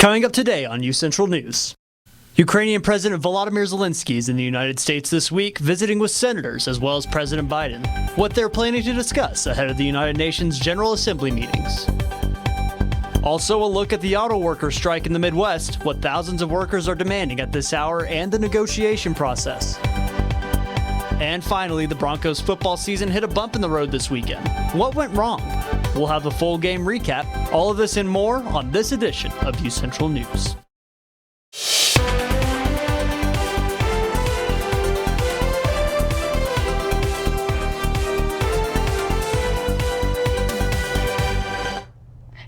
Coming up today on UCentral News. Ukrainian President Volodymyr Zelensky is in the United States this week, visiting with senators as well as President Biden, what they're planning to discuss ahead of the United Nations General Assembly meetings. Also, a look at the auto workers' strike in the Midwest, what thousands of workers are demanding at this hour, and the negotiation process. And finally, the Broncos football season hit a bump in the road this weekend. What went wrong? We'll have a full game recap. All of this and more on this edition of UCentral News.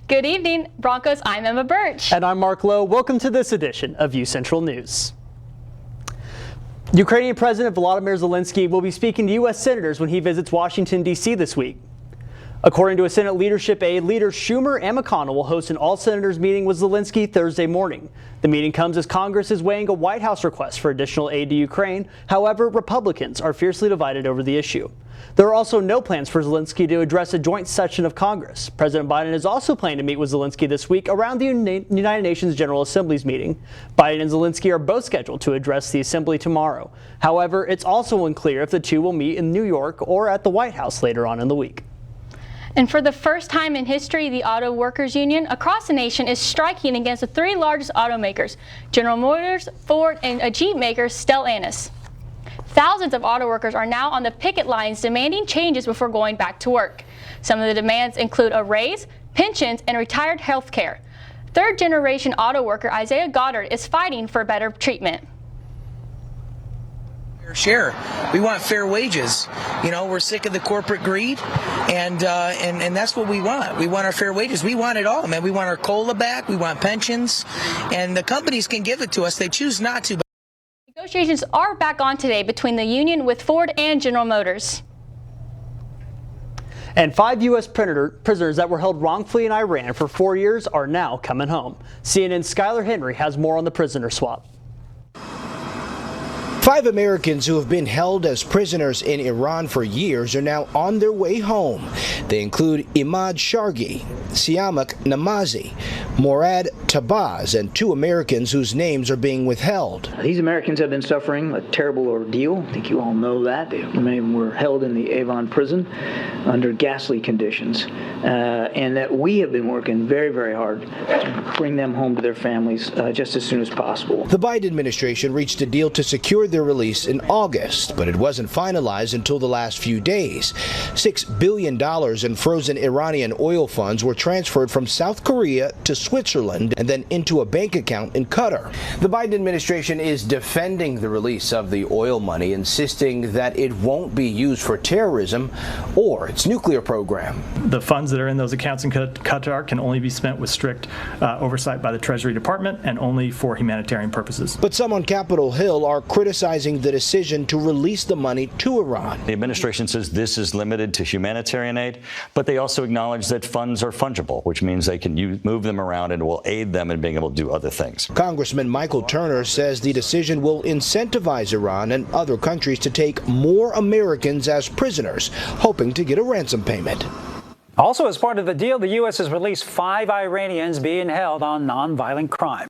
Good evening, Broncos. I'm Emma Birch. And I'm Mark Lowe. Welcome to this edition of UCentral News. Ukrainian President Volodymyr Zelensky will be speaking to U.S. senators when he visits Washington, D.C. this week. According to a Senate leadership aide, leaders Schumer and McConnell will host an all-senators meeting with Zelensky Thursday morning. The meeting comes as Congress is weighing a White House request for additional aid to Ukraine. However, Republicans are fiercely divided over the issue. There are also no plans for Zelensky to address a joint session of Congress. President Biden is also planning to meet with Zelensky this week around the United Nations General Assembly's meeting. Biden and Zelensky are both scheduled to address the assembly tomorrow. However, it's also unclear if the two will meet in New York or at the White House later on in the week. And for the first time in history, the auto workers union across the nation is striking against the three largest automakers, General Motors, Ford, and a Jeep maker, Stellantis. Thousands of auto workers are now on the picket lines demanding changes before going back to work. Some of the demands include a raise, pensions, and retired health care. Third-generation auto worker Isaiah Goddard is fighting for better treatment. Share. We want fair wages. You know, we're sick of the corporate greed, and that's what we want. We want our fair wages. We want it all, man. We want our COLA back. We want pensions, and the companies can give it to us. They choose not to. Negotiations are back on today between the union with Ford and General Motors. And 5 U.S. prisoners that were held wrongfully in Iran for 4 years are now coming home. CNN's Skylar Henry has more on the prisoner swap. 5 Americans who have been held as prisoners in Iran for years are now on their way home. They include Imad Shargi, Siamak Namazi, Morad Tabaz, and 2 Americans whose names are being withheld. These Americans have been suffering a terrible ordeal. I think you all know that. Many of them were held in the Avon prison under ghastly conditions, and that we have been working very, very hard to bring them home to their families just as soon as possible. The Biden administration reached a deal to secure their release in August, but it wasn't finalized until the last few days. $6 billion in frozen Iranian oil funds were transferred from South Korea to Switzerland and then into a bank account in Qatar. The Biden administration is defending the release of the oil money, insisting that it won't be used for terrorism or its nuclear program. The funds that are in those accounts in Qatar can only be spent with strict oversight by the Treasury Department and only for humanitarian purposes. But some on Capitol Hill are criticizing the decision to release the money to Iran. The administration says this is limited to humanitarian aid, but they also acknowledge that funds are fungible, which means they can move them around and will aid them in being able to do other things. Congressman Michael Turner says the decision will incentivize Iran and other countries to take more Americans as prisoners, hoping to get a ransom payment. Also, as part of the deal, the U.S. has released 5 Iranians being held on nonviolent crime.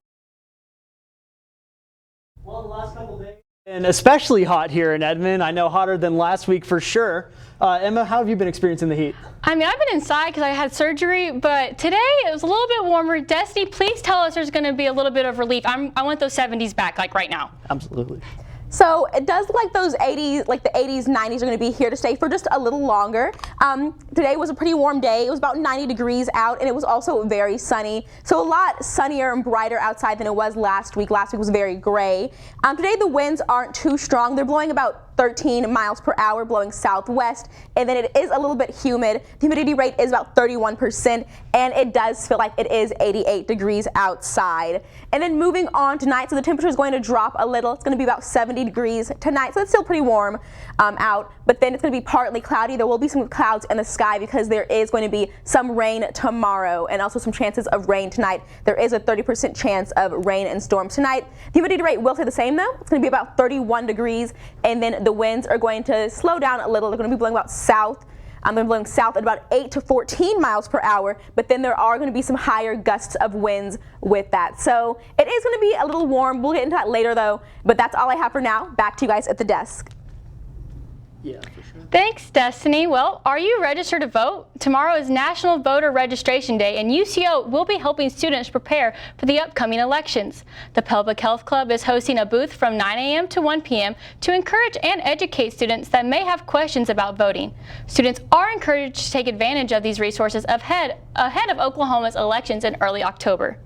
Well, the last couple days and especially hot here in Edmond. I know hotter than last week for sure. Emma, how have you been experiencing the heat? I mean, I've been inside because I had surgery, but today it was a little bit warmer. Destiny, please tell us there's going to be a little bit of relief. I want those 70s back, like right now. Absolutely. So it does look like those 80s, like the 80s, 90s are going to be here to stay for just a little longer. Today was a pretty warm day. It was about 90 degrees out, and it was also very sunny. So a lot sunnier and brighter outside than it was last week. Last week was very gray. Today the winds aren't too strong. They're blowing about 13 miles per hour, blowing southwest, and then it is a little bit humid. The humidity rate is about 31%, and it does feel like it is 88 degrees outside. And then moving on tonight, so the temperature is going to drop a little. It's going to be about 70 degrees tonight, so it's still pretty warm out, but then it's going to be partly cloudy. There will be some clouds in the sky because there is going to be some rain tomorrow and also some chances of rain tonight. There is a 30% chance of rain and storms tonight. The humidity rate will stay the same though. It's going to be about 31 degrees, and then the winds are going to slow down a little. They're going to be blowing about south They're blowing south at about 8 to 14 miles per hour, but then there are going to be some higher gusts of winds with that. So it is going to be a little warm. We'll get into that later though, but that's all I have for now. Back to you guys at the desk. Yeah, for sure. Thanks, Destiny. Well, are you registered to vote? Tomorrow is National Voter Registration Day, and UCO will be helping students prepare for the upcoming elections. The Public Health Club is hosting a booth from 9 a.m. to 1 p.m. to encourage and educate students that may have questions about voting. Students are encouraged to take advantage of these resources ahead of Oklahoma's elections in early October.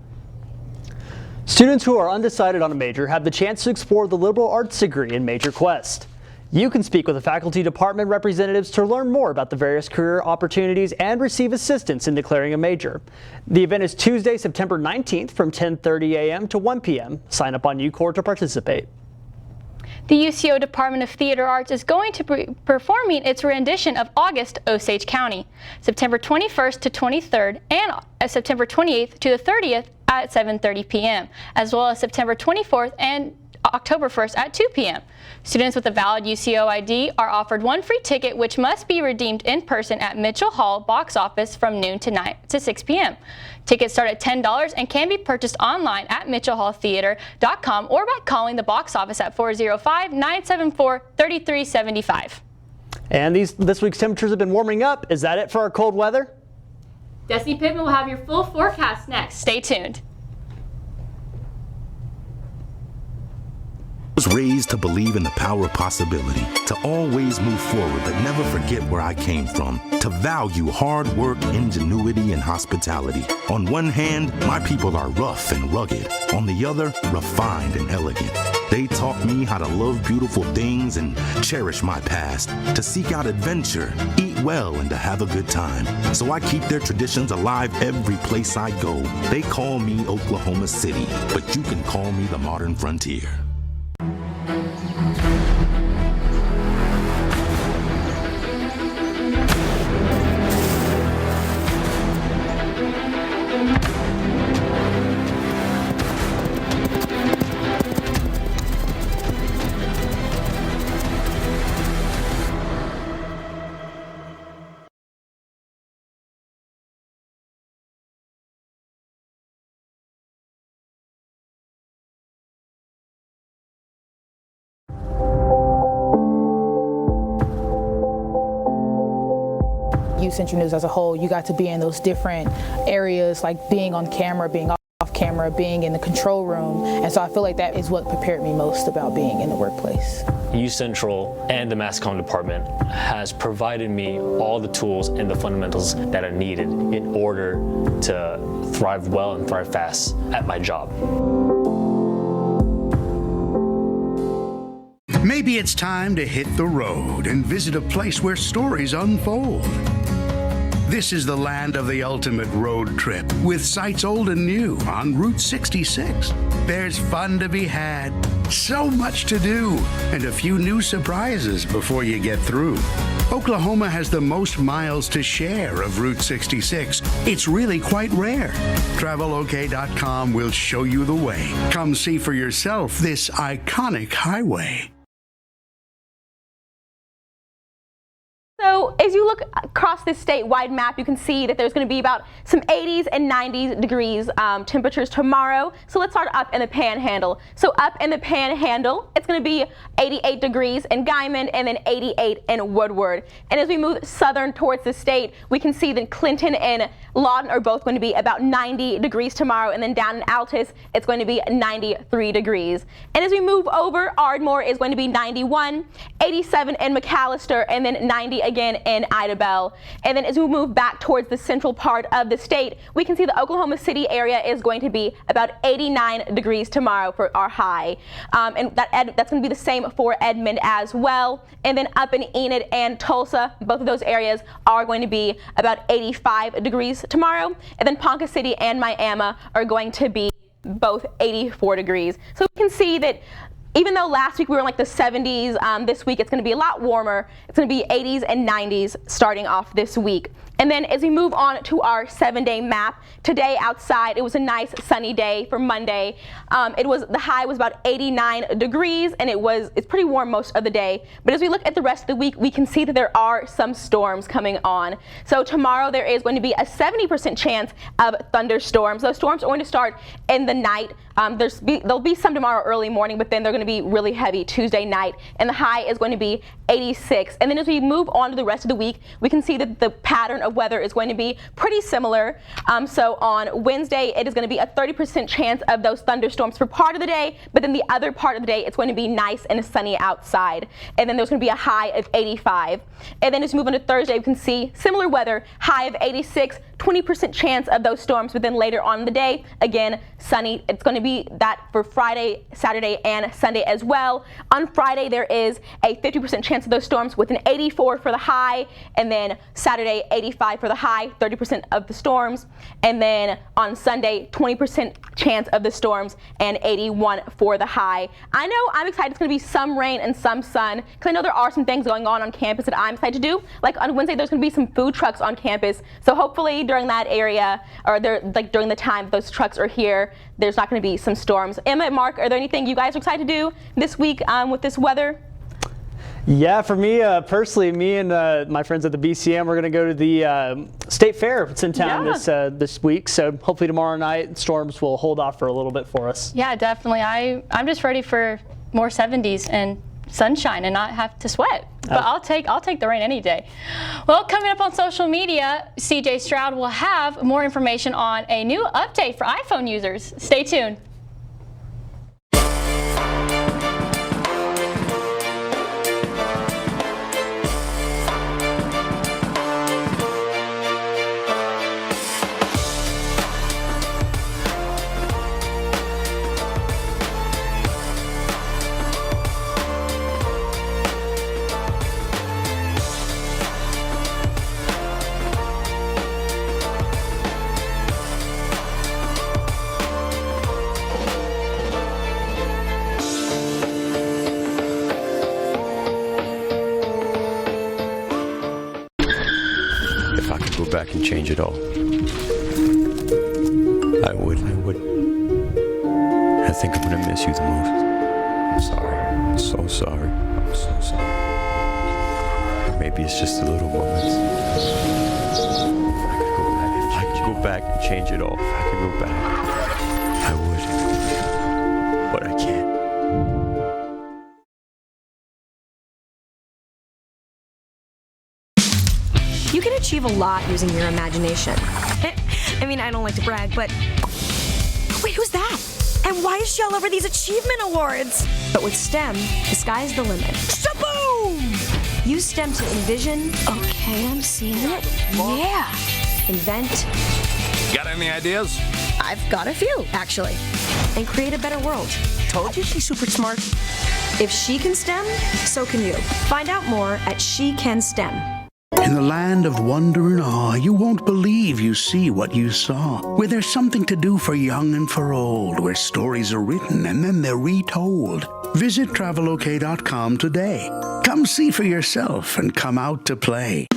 Students who are undecided on a major have the chance to explore the liberal arts degree in Major Quest. You can speak with the faculty department representatives to learn more about the various career opportunities and receive assistance in declaring a major. The event is Tuesday, September 19th from 10:30 a.m. to 1 p.m. Sign up on UCOR to participate. The UCO Department of Theater Arts is going to be performing its rendition of August Osage County, September 21st to 23rd and September 28th to the 30th at 7:30 p.m., as well as September 24th and October 1st at 2 p.m. Students with a valid UCO ID are offered one free ticket, which must be redeemed in person at Mitchell Hall box office from noon to 6 p.m. Tickets start at $10 and can be purchased online at mitchellhalltheater.com or by calling the box office at 405-974-3375. And this week's temperatures have been warming up. Is that it for our cold weather? Destiny Pittman will have your full forecast next. Stay tuned. I was raised to believe in the power of possibility, to always move forward but never forget where I came from, to value hard work, ingenuity, and hospitality. On one hand, my people are rough and rugged. On the other, refined and elegant. They taught me how to love beautiful things and cherish my past, to seek out adventure, eat well, and to have a good time. So I keep their traditions alive every place I go. They call me Oklahoma City, but you can call me the modern frontier. UCentral News as a whole, you got to be in those different areas, like being on camera, being off camera, being in the control room. And so I feel like that is what prepared me most about being in the workplace. UCentral and the mass comm department has provided me all the tools and the fundamentals that are needed in order to thrive well and thrive fast at my job. Maybe it's time to hit the road and visit a place where stories unfold. This is the land of the ultimate road trip, with sights old and new on Route 66. There's fun to be had, so much to do, and a few new surprises before you get through. Oklahoma has the most miles to share of Route 66. It's really quite rare. TravelOK.com will show you the way. Come see for yourself this iconic highway. So as you look across this statewide map, you can see that there's going to be about some 80s and 90s degrees temperatures tomorrow. So let's start up in the Panhandle. So up in the Panhandle, it's going to be 88 degrees in Guymon and then 88 in Woodward. And as we move southern towards the state, we can see that Clinton and Lawton are both going to be about 90 degrees tomorrow. And then down in Altus, it's going to be 93 degrees. And as we move over, Ardmore is going to be 91, 87 in McAllister, and then 90 again in Idabel. And then as we move back towards the central part of the state, we can see the Oklahoma City area is going to be about 89 degrees tomorrow for our high. And that's going to be the same for Edmond as well. And then up in Enid and Tulsa, both of those areas are going to be about 85 degrees tomorrow. And then Ponca City and Miami are going to be both 84 degrees. So we can see that even though last week we were in like the 70s, this week it's going to be a lot warmer. It's going to be 80s and 90s starting off this week. And then as we move on to our 7-day map, today outside it was a nice sunny day for Monday. The high was about 89 degrees, and it's pretty warm most of the day. But as we look at the rest of the week, we can see that there are some storms coming on. So tomorrow there is going to be a 70% chance of thunderstorms. Those storms are going to start in the night. There'll be some tomorrow early morning, but then they're going to be really heavy Tuesday night, and the high is going to be 86. And then as we move on to the rest of the week, we can see that the pattern of weather is going to be pretty similar. So on Wednesday, it is going to be a 30% chance of those thunderstorms for part of the day, but then the other part of the day, it's going to be nice and sunny outside. And then there's going to be a high of 85. And then as we move on to Thursday, we can see similar weather, high of 86, 20% chance of those storms, but then later on in the day, again, sunny. It's going to be that for Friday, Saturday, and Sunday as well. On Friday, there is a 50% chance of those storms with an 84 for the high, and then Saturday, 85 for the high, 30% of the storms. And then on Sunday, 20% chance of the storms and 81 for the high. I know I'm excited it's going to be some rain and some sun, because I know there are some things going on campus that I'm excited to do. Like on Wednesday, there's going to be some food trucks on campus. So hopefully during that area, or during the time those trucks are here, there's not going to be some storms. Emma and Mark, are there anything you guys are excited to do this week with this weather? Yeah, for me personally, me and my friends at the BCM, we're going to go to the State Fair. It's in town this week, so hopefully tomorrow night storms will hold off for a little bit for us. Yeah, definitely. I'm just ready for more 70s and sunshine and not have to sweat. But I'll take the rain any day. Well, coming up on social media, CJ Stroud will have more information on a new update for iPhone users. Stay tuned. Back and change it all. I would. I think I'm gonna miss you the most. I'm sorry. I'm so sorry. I'm so sorry. Maybe it's just the little moments. If I could go back and change it all, if I could go back, I would. But I can't. You can achieve a lot using your imagination. I mean, I don't like to brag, but... Wait, who's that? And why is she all over these achievement awards? But with STEM, the sky's the limit. Shaboom! Use STEM to envision... Okay, I'm seeing it. Yeah! Invent... Got any ideas? I've got a few, actually. And create a better world. Told you she's super smart. If she can STEM, so can you. Find out more at She Can STEM. In the land of wonder and awe, you won't believe you see what you saw. Where there's something to do for young and for old, where stories are written and then they're retold. Visit travelok.com today. Come see for yourself and come out to play.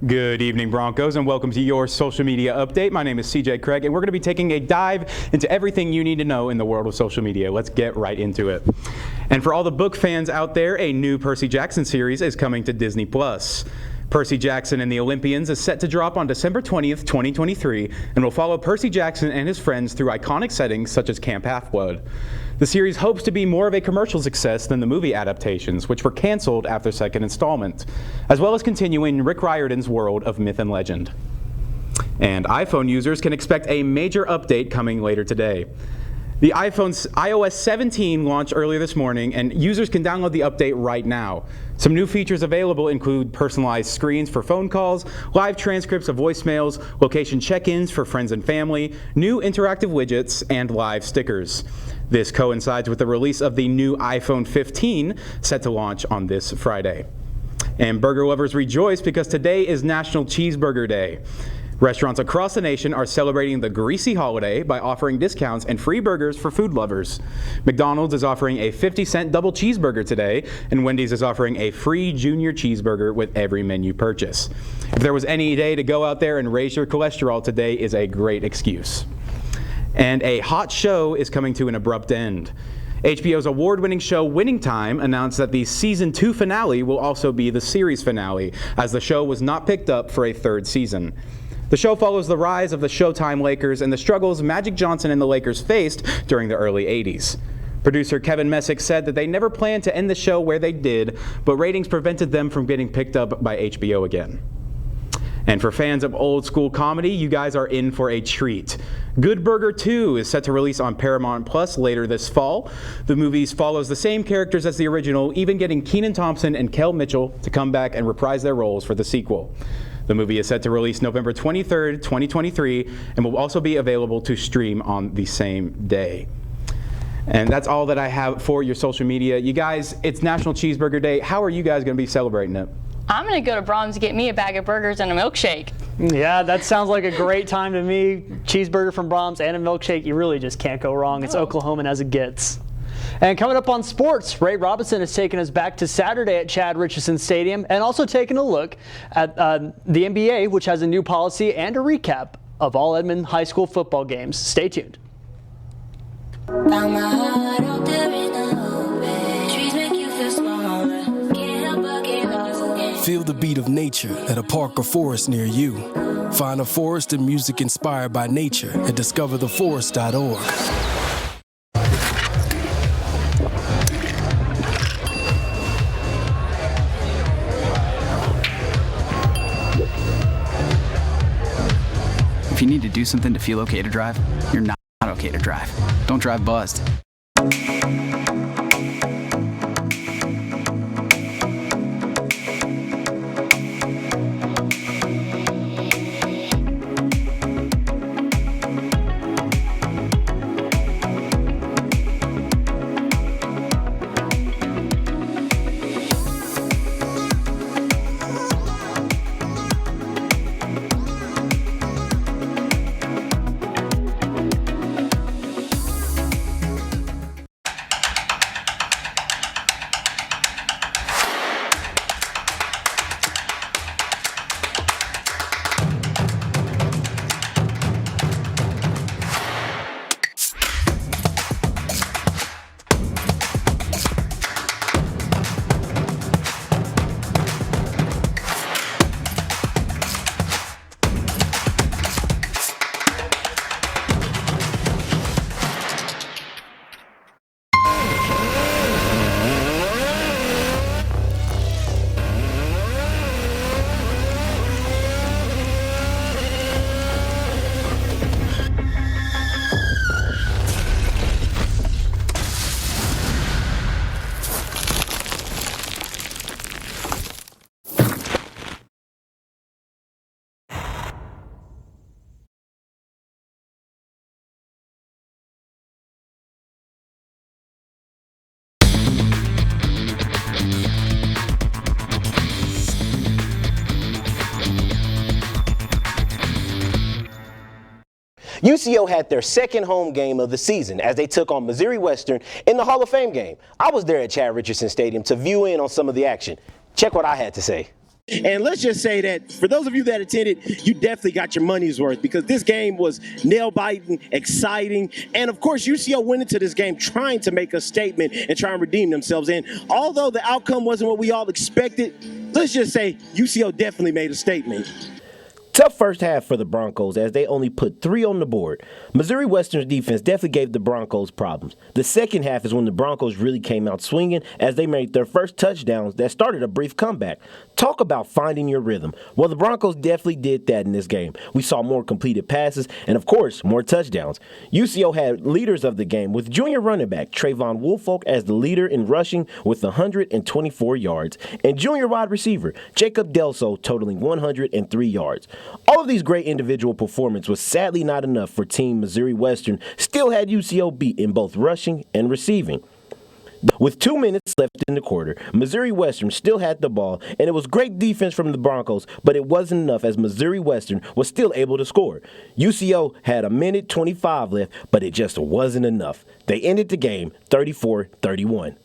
Good evening, Broncos, and welcome to your social media update. My name is CJ Craig, and we're going to be taking a dive into everything you need to know in the world of social media. Let's get right into it. And for all the book fans out there, a new Percy Jackson series is coming to Disney+. Percy Jackson and the Olympians is set to drop on December 20th, 2023, and will follow Percy Jackson and his friends through iconic settings such as Camp Half-Blood. The series hopes to be more of a commercial success than the movie adaptations, which were canceled after the second installment, as well as continuing Rick Riordan's world of myth and legend. And iPhone users can expect a major update coming later today. The iOS 17 launched earlier this morning, and users can download the update right now. Some new features available include personalized screens for phone calls, live transcripts of voicemails, location check-ins for friends and family, new interactive widgets, and live stickers. This coincides with the release of the new iPhone 15, set to launch on this Friday. And burger lovers rejoice because today is National Cheeseburger Day. Restaurants across the nation are celebrating the greasy holiday by offering discounts and free burgers for food lovers. McDonald's is offering a 50-cent double cheeseburger today, and Wendy's is offering a free junior cheeseburger with every menu purchase. If there was any day to go out there and raise your cholesterol, today is a great excuse. And a hot show is coming to an abrupt end. HBO's award-winning show Winning Time announced that the season 2 finale will also be the series finale, as the show was not picked up for a third season. The show follows the rise of the Showtime Lakers and the struggles Magic Johnson and the Lakers faced during the early 80s. Producer Kevin Messick said that they never planned to end the show where they did, but ratings prevented them from getting picked up by HBO again. And for fans of old school comedy, you guys are in for a treat. Good Burger 2 is set to release on Paramount Plus later this fall. The movie follows the same characters as the original, even getting Kenan Thompson and Kel Mitchell to come back and reprise their roles for the sequel. The movie is set to release November 23rd, 2023, and will also be available to stream on the same day. And that's all that I have for your social media. You guys, it's National Cheeseburger Day. How are you guys going to be celebrating it? I'm going to go to Brahms to get me a bag of burgers and a milkshake. Yeah, that sounds like a great time to me. Cheeseburger from Brahms and a milkshake, you really just can't go wrong. It's Oklahoman as it gets. And coming up on sports, Ray Robinson has taken us back to Saturday at Chad Richardson Stadium and also taking a look at the NBA, which has a new policy and a recap of all Edmond High School football games. Stay tuned. Feel the beat of nature at a park or forest near you. Find a forest and music inspired by nature at discovertheforest.org. If you need to do something to feel okay to drive, you're not okay to drive. Don't drive buzzed. UCO had their second home game of the season as they took on Missouri Western in the Hall of Fame game. I was there at Chad Richardson Stadium to view in on some of the action. Check what I had to say. And let's just say that for those of you that attended, you definitely got your money's worth because this game was nail-biting, exciting, and of course UCO went into this game trying to make a statement and try and redeem themselves. And although the outcome wasn't what we all expected, let's just say UCO definitely made a statement. Tough first half for the Broncos as they only put 3 on the board. Missouri Western's defense definitely gave the Broncos problems. The second half is when the Broncos really came out swinging as they made their first touchdowns that started a brief comeback. Talk about finding your rhythm. Well, the Broncos definitely did that in this game. We saw more completed passes and, of course, more touchdowns. UCO had leaders of the game with junior running back Trayvon Woolfolk as the leader in rushing with 124 yards and junior wide receiver Jacob Delso totaling 103 yards. All of these great individual performances was sadly not enough for Team Missouri Western, still had UCO beat in both rushing and receiving. With 2 minutes left in the quarter, Missouri Western still had the ball, and it was great defense from the Broncos, but it wasn't enough as Missouri Western was still able to score. UCO had 1:25 left, but it just wasn't enough. They ended the game 34-31.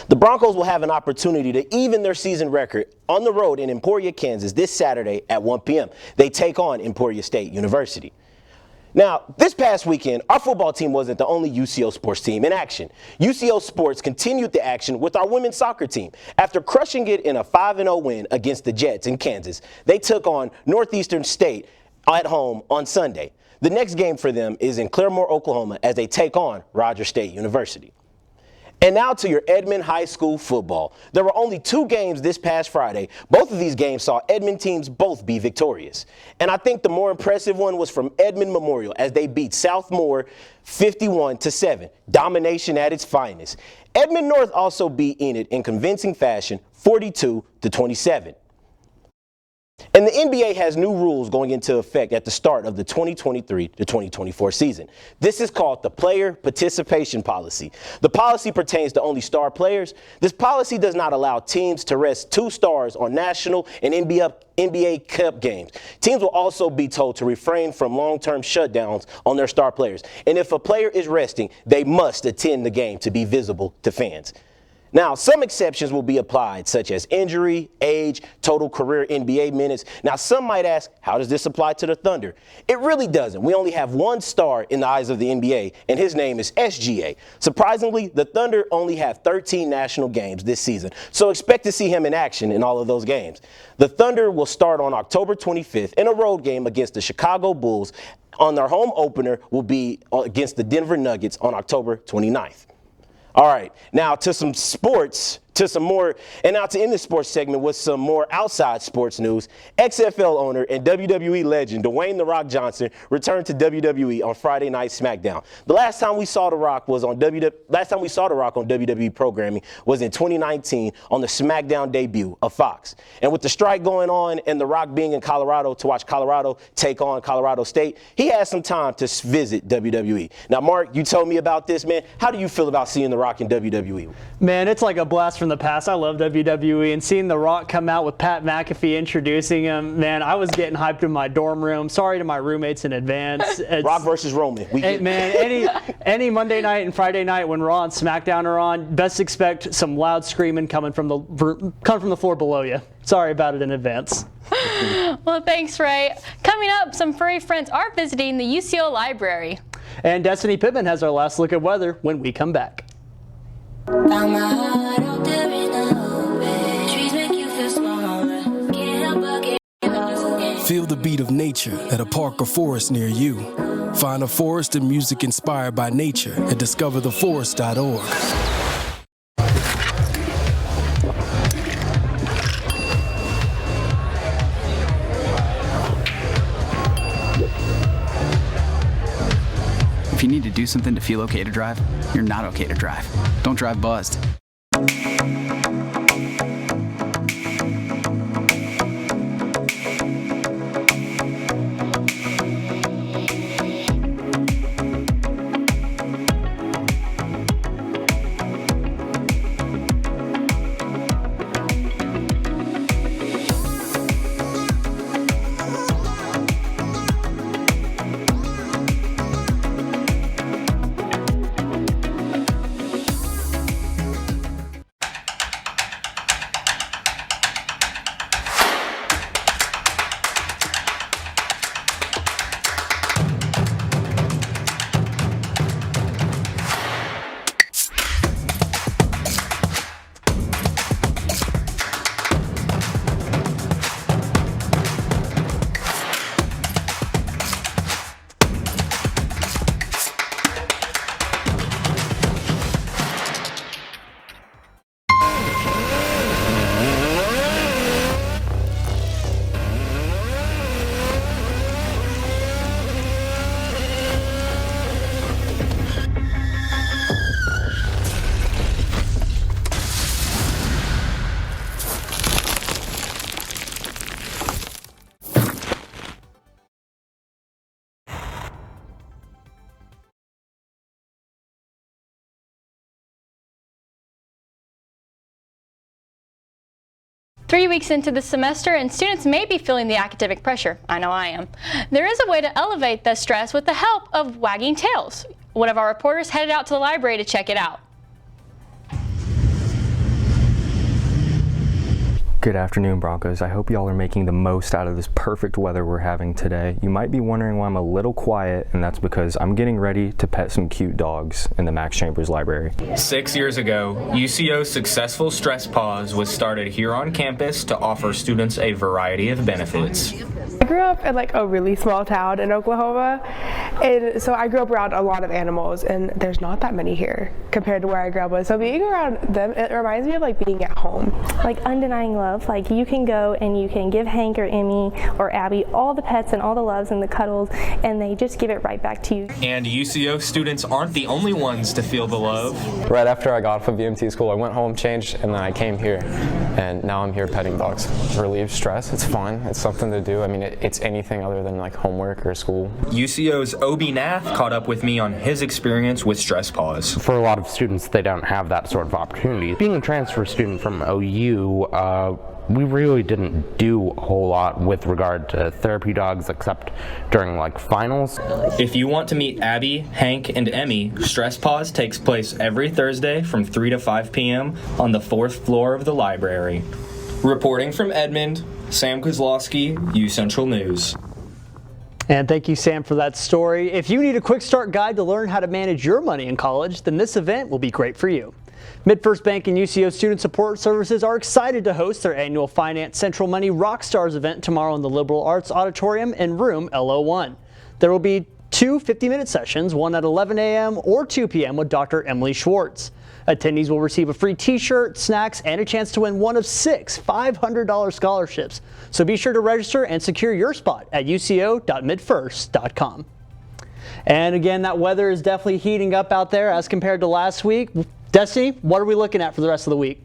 The Broncos will have an opportunity to even their season record on the road in Emporia, Kansas this Saturday at 1 p.m. They take on Emporia State University. Now, this past weekend, our football team wasn't the only UCO sports team in action. UCO Sports continued the action with our women's soccer team. After crushing it in a 5-0 win against the Jets in Kansas, they took on Northeastern State at home on Sunday. The next game for them is in Claremore, Oklahoma, as they take on Rogers State University. And now to your Edmond High School football. There were only 2 games this past Friday. Both of these games saw Edmond teams both be victorious. And I think the more impressive one was from Edmond Memorial as they beat Southmore 51-7. Domination at its finest. Edmond North also beat Enid in convincing fashion 42-27. And the NBA has new rules going into effect at the start of the 2023-2024 season. This is called the Player Participation Policy. The policy pertains to only star players. This policy does not allow teams to rest 2 stars on national and NBA Cup games. Teams will also be told to refrain from long-term shutdowns on their star players. And if a player is resting, they must attend the game to be visible to fans. Now, some exceptions will be applied, such as injury, age, total career NBA minutes. Now, some might ask, how does this apply to the Thunder? It really doesn't. We only have 1 star in the eyes of the NBA, and his name is SGA. Surprisingly, the Thunder only have 13 national games this season, so expect to see him in action in all of those games. The Thunder will start on October 25th in a road game against the Chicago Bulls. On their home opener will be against the Denver Nuggets on October 29th. All right, now to some sports, now to end this sports segment with some more outside sports news. XFL owner and WWE legend Dwayne "The Rock" Johnson returned to WWE on Friday Night SmackDown. The last time we saw The Rock on WWE programming was in 2019 on the SmackDown debut of Fox. And with the strike going on and The Rock being in Colorado to watch Colorado take on Colorado State, he had some time to visit WWE. Now, Mark, you told me about this, man. How do you feel about seeing The Rock in WWE? Man, it's like a blast from the past. I love WWE, and seeing The Rock come out with Pat McAfee introducing him, man, I was getting hyped in my dorm room. Sorry to my roommates in advance. Rock versus Roman. Any Monday night and Friday night when Raw and SmackDown are on, best expect some loud screaming coming from the floor below you. Sorry about it in advance. Well, thanks, Ray. Coming up, some furry friends are visiting the UCO library. And Destiny Pittman has our last look at weather when we come back. Feel the beat of nature at a park or forest near you. Find a forest and music inspired by nature at discovertheforest.org. If you need to do something to feel okay to drive, you're not okay to drive. Don't drive buzzed. 3 weeks into the semester, and students may be feeling the academic pressure. I know I am. There is a way to elevate the stress with the help of wagging tails. One of our reporters headed out to the library to check it out. Good afternoon, Broncos. I hope y'all are making the most out of this perfect weather we're having today. You might be wondering why I'm a little quiet, and that's because I'm getting ready to pet some cute dogs in the Max Chambers Library. 6 years ago, UCO's successful Stress Pause was started here on campus to offer students a variety of benefits. I grew up in like a really small town in Oklahoma, and so I grew up around a lot of animals, and there's not that many here compared to where I grew up. So being around them, it reminds me of like being at home. Like undenying love. Like you can go and you can give Hank or Emmy or Abby all the pets and all the loves and the cuddles, and they just give it right back to you. And UCO students aren't the only ones to feel the love. Right after I got off of VMT school, I went home, changed, and then I came here, and now I'm here petting dogs. Relieves stress. It's fun. It's something to do. I mean, it's anything other than like homework or school. UCO's Obi Nath caught up with me on his experience with Stress Pause. For a lot of students, they don't have that sort of opportunity. Being a transfer student from OU, we really didn't do a whole lot with regard to therapy dogs except during like finals. If you want to meet Abby, Hank, and Emmy, Stress Pause takes place every Thursday from 3 to 5 p.m. on the 4th floor of the library. Reporting from Edmond, Sam Kozlowski, UCentral News. And thank you, Sam, for that story. If you need a quick start guide to learn how to manage your money in college, then this event will be great for you. MidFirst Bank and UCO Student Support Services are excited to host their annual Finance Central Money Rockstars event tomorrow in the Liberal Arts Auditorium in room LO1. There will be two 50-minute sessions, one at 11 a.m. or 2 p.m. with Dr. Emily Schwartz. Attendees will receive a free t-shirt, snacks, and a chance to win one of 6 $500 scholarships. So be sure to register and secure your spot at uco.midfirst.com. And again, that weather is definitely heating up out there as compared to last week. Destiny, what are we looking at for the rest of the week?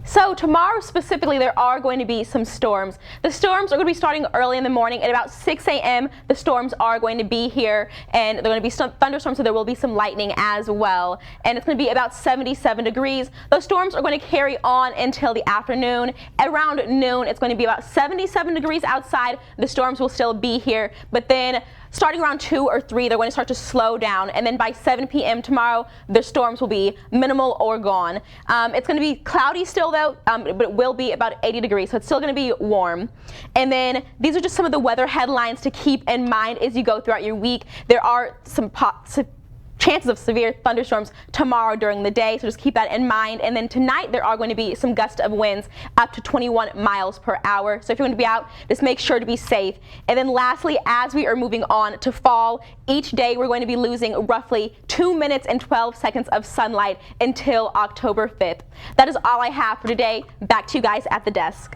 So tomorrow specifically, there are going to be some storms. The storms are going to be starting early in the morning. At about 6 a.m., the storms are going to be here, and they're going to be some thunderstorms, so there will be some lightning as well. And it's going to be about 77 degrees. Those storms are going to carry on until the afternoon. Around noon, it's going to be about 77 degrees outside. The storms will still be here, but then starting around 2 or 3, they're going to start to slow down, and then by 7 p.m. tomorrow, the storms will be minimal or gone. It's going to be cloudy still, though, but it will be about 80 degrees, so it's still going to be warm. And then these are just some of the weather headlines to keep in mind as you go throughout your week. There are some chances of severe thunderstorms tomorrow during the day, so just keep that in mind. And then tonight there are going to be some gusts of winds up to 21 miles per hour. So if you're going to be out, just make sure to be safe. And then lastly, as we are moving on to fall, each day we're going to be losing roughly 2 minutes and 12 seconds of sunlight until October 5th. That is all I have for today. Back to you guys at the desk.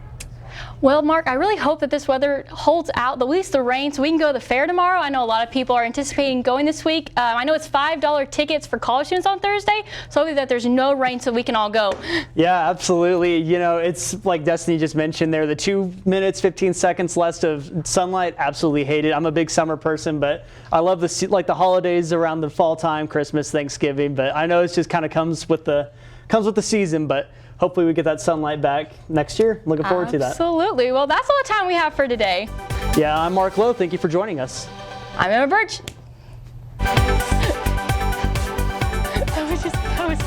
Well, Mark, I really hope that this weather holds out, at least the rain, so we can go to the fair tomorrow. I know a lot of people are anticipating going this week. I know it's $5 tickets for college students on Thursday, so hopefully that there's no rain so we can all go. Yeah, absolutely. You know, it's like Destiny just mentioned there, the 2 minutes, 15 seconds less of sunlight, absolutely hate it. I'm a big summer person, but I love the holidays around the fall time, Christmas, Thanksgiving, but I know it just kind of comes with the season, but hopefully we get that sunlight back next year. Looking forward to that. Absolutely. Well, that's all the time we have for today. Yeah, I'm Mark Lowe. Thank you for joining us. I'm Emma Birch. That was